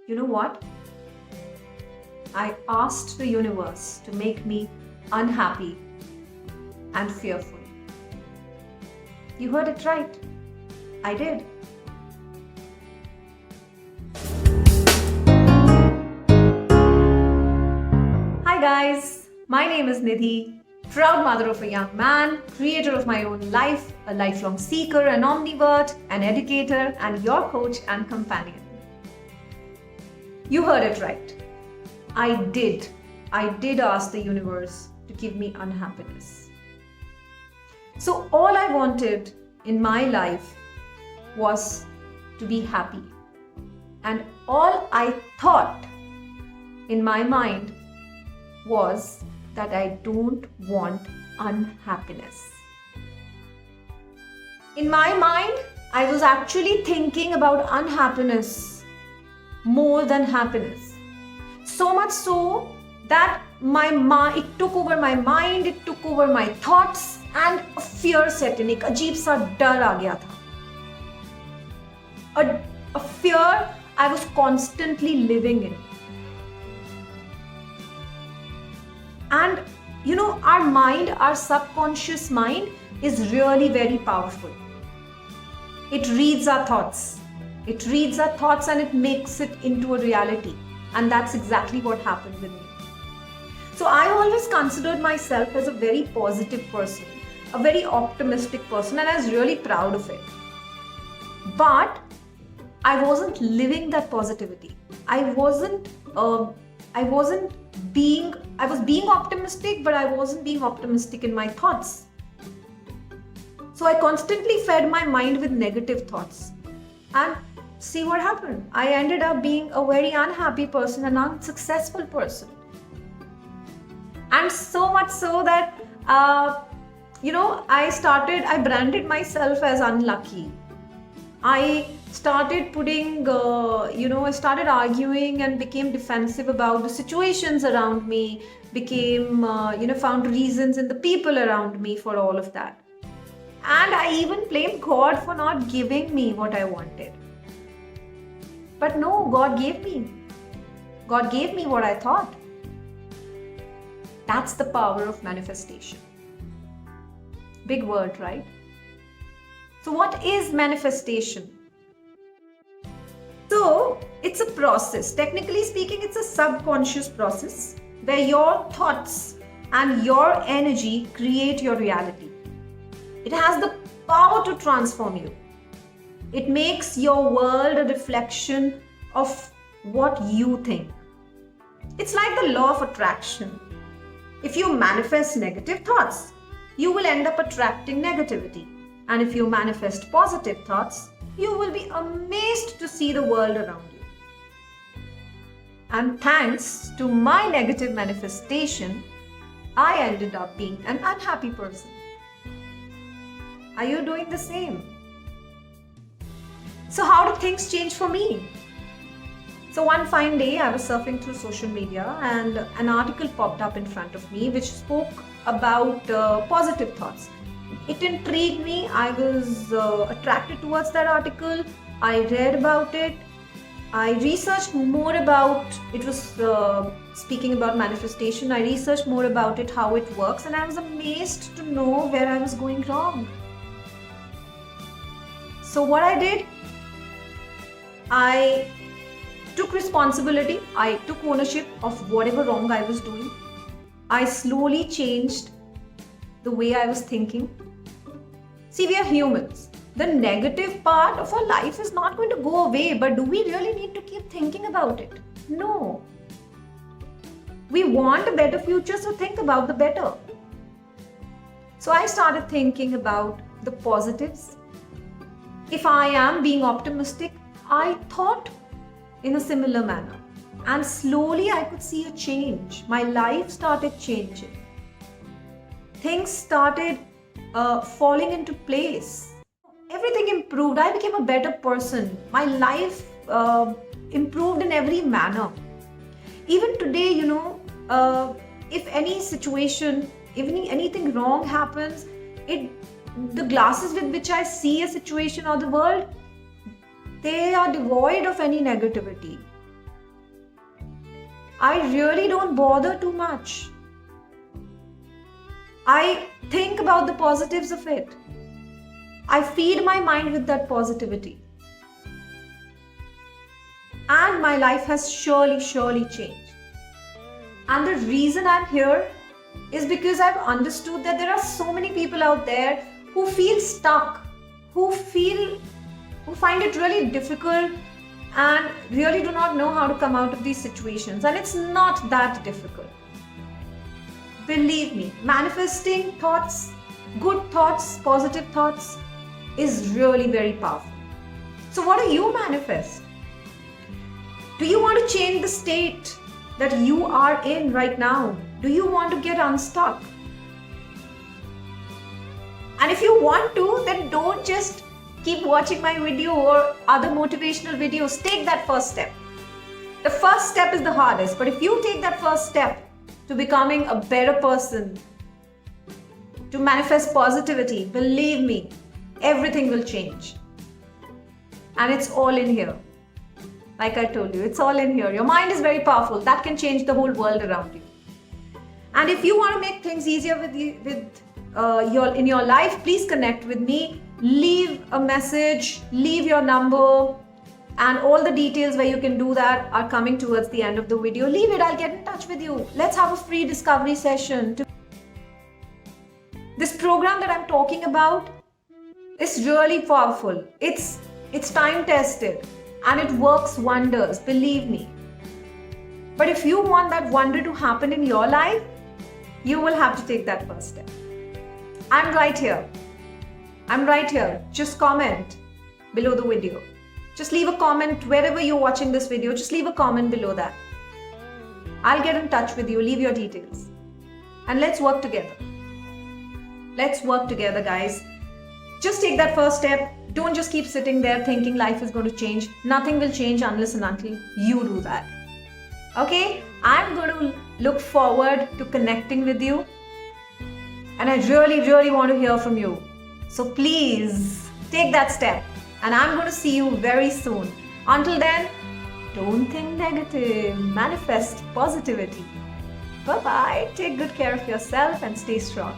You know what? I asked the universe to make me unhappy and fearful. You heard it right. I did. Hi guys, my name is Nidhi, proud mother of a young man, creator of my own life, a lifelong seeker, an omnivert, an educator, and your coach and companion. You heard it right. I did ask the universe to give me unhappiness. So all I wanted in my life was to be happy. And all I thought in my mind was that I don't want unhappiness. In my mind, I was actually thinking about unhappiness more than happiness. So much so that it took over my mind, it took over my thoughts, and a fear set in. एक अजीब सा डर आ गया था. A fear I was constantly living in. And you know, our mind, our subconscious mind is really very powerful. It reads our thoughts. It reads our thoughts and it makes it into a reality. And that's exactly what happened with me. So I always considered myself as a very positive person, a very optimistic person, and I was really proud of it. But I wasn't living that positivity. I was being optimistic, but I wasn't being optimistic in my thoughts. So I constantly fed my mind with negative thoughts. And see what happened. I ended up being a very unhappy person, an unsuccessful person. And so much so that, I branded myself as unlucky. I started I started arguing and became defensive about the situations around me, found reasons in the people around me for all of that. And I even blamed God for not giving me what I wanted. But no, God gave me. God gave me what I thought. That's the power of manifestation. Big word, right? So what is manifestation? So it's a process. Technically speaking, it's a subconscious process where your thoughts and your energy create your reality. It has the power to transform you. It makes your world a reflection of what you think. It's like the law of attraction. If you manifest negative thoughts, you will end up attracting negativity. And if you manifest positive thoughts, you will be amazed to see the world around you. And thanks to my negative manifestation, I ended up being an unhappy person. Are you doing the same? So how did things change for me? So one fine day I was surfing through social media and an article popped up in front of me which spoke about positive thoughts. It intrigued me. I was attracted towards that article. I read about it. I researched more about it. Was speaking about manifestation. I researched more about it, how it works, and I was amazed to know where I was going wrong. So what I did, I took responsibility. I took ownership of whatever wrong I was doing. I slowly changed the way I was thinking. See, we are humans. The negative part of our life is not going to go away, but do we really need to keep thinking about it? No. We want a better future, so think about the better. So I started thinking about the positives. If I am being optimistic, I thought in a similar manner. And slowly I could see a change. My life started changing. Things started falling into place. Everything improved. I became a better person. My life improved in every manner. Even today, if any situation, even anything wrong happens, the glasses with which I see a situation or the world, they are devoid of any negativity. I really don't bother too much. I think about the positives of it. I feed my mind with that positivity. And my life has surely changed. And the reason I'm here is because I've understood that there are so many people out there who feel stuck, who find it really difficult and really do not know how to come out of these situations. And it's not that difficult. Believe me, manifesting thoughts, good thoughts, positive thoughts is really very powerful. So what do you manifest? Do you want to change the state that you are in right now? Do you want to get unstuck? And if you want to, then don't just keep watching my video or other motivational videos. Take that first step. The first step is the hardest, but if you take that first step to becoming a better person, to manifest positivity, believe me, everything will change. And it's all in here. Like I told you, it's all in here. Your mind is very powerful. That can change the whole world around you. And if you want to make things easier in your life, please connect with me. Leave a message, leave your number, and all the details where you can do that are coming towards the end of the video. Leave it, I'll get in touch with you. Let's have a free discovery session. This program that I'm talking about is really powerful. It's time tested. And it works wonders, believe me. But if you want that wonder to happen in your life, you will have to take that first step. I'm right here. Just comment below the video. Just leave a comment wherever you're watching this video. Just leave a comment below that. I'll get in touch with you. Leave your details. And let's work together. Let's work together, guys. Just take that first step. Don't just keep sitting there thinking life is going to change. Nothing will change unless and until you do that. Okay? I'm going to look forward to connecting with you. And I really want to hear from you. So please take that step. And I'm going to see you very soon. Until then, don't think negative. Manifest positivity. Bye-bye. Take good care of yourself and stay strong.